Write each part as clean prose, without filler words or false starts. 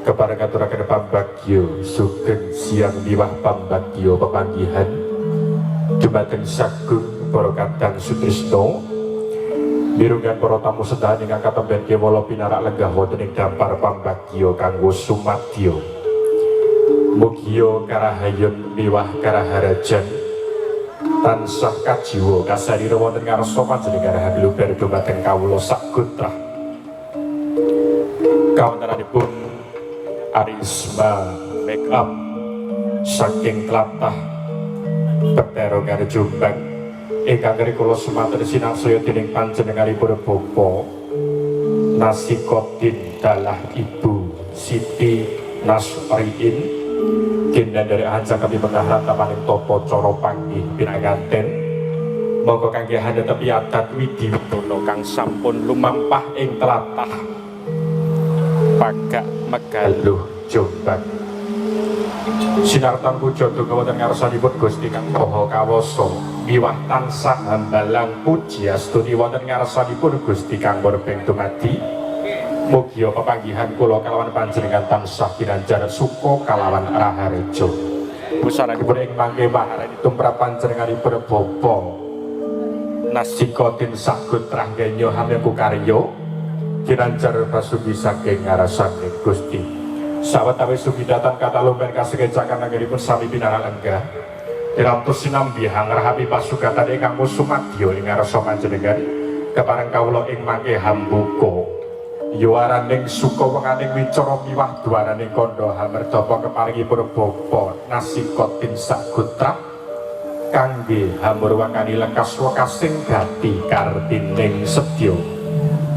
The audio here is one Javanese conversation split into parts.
kepareng aturaken pambagyo sugeng siang miwah pambagyo pepanggihan dumateng sagung para kadang sutrisno mirunggan para tamu sedahan ingkang katemben kewala pinarak lenggah wonten ing dampar pambagyo kanggo sumadyo. Mugia karahayun miwah karaharajan tansah kajiwa kasarira wonten ngarsa panjenengan luber dumateng kawula sagutra. Kawentanipun Arisma make up saking tlatah Petero karo Jombang ingkang kula sumatur sinangsaya dening panjenenganipun Bapa Nasikotin dalah Ibu Siti Nasriin kindan dari ancang kami mengahat tapaning topo coro panggih pinaganten monggo kangge hadhatepi adat widi widono kang sampun lumampah ing tlatah Pagak Megaluh Jombang sinartan puja duka wonten ngarsanipun Gusti Kang Maha Kawasa miwah tansah hambalang puji astuti wonten ngarsanipun Gusti Kang Murbeng dumadi. Mugia pepanggihan kula kalawan panjenengan tansah kinanjar suka kalawan raharja. Pusaranipun ing mangke maharani tumrap panjenenganipun Bapa Nasikotin Sagutra Genya Hamyaku karya kinanjar pasugi saking ngarsaning Gusti. Sawetawis sugidatan kata lumpen kasekecakan anggenipun sami pinarak lenggah. Dirantos sinambi hangrahapi pasugatan ingkang sumadyo ing ngarsa panjenengan kepareng kawula ing mangke hambuka. Yuwaraning suka wenganing wicara miwah dwaraning kandha hamerdapa keparingipun Bapa Nasikotin Sagutra kangge hamurwakani lekas wekasing gati kartining sedya.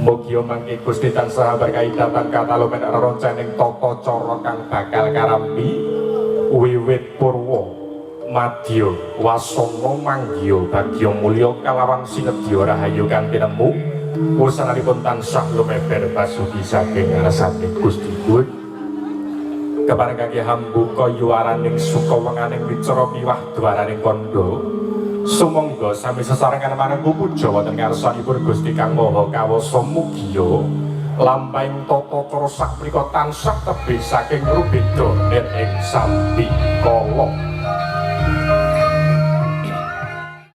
Mugia mangke Gusti tansah berkaidatan katalumen reroncening tata cara kang bakal karampi wiwit purwa madya wasana manggya bagya mulya kalawan sinebya rahayu kanthi nemu wusananipun tansah lumeber pasugi saking ngarsaning Gusti Gusti kepareng kangge hambuka yuwaraning suka wenganing wicara miwah dwaraning kandha. Sumangga sami sesarengan marang puja wonten ngarsanipun Gusti Kang Maha Kawasa mugia lampahing tata cara sakmenika tansah tebih saking rubeda ing sambi kala.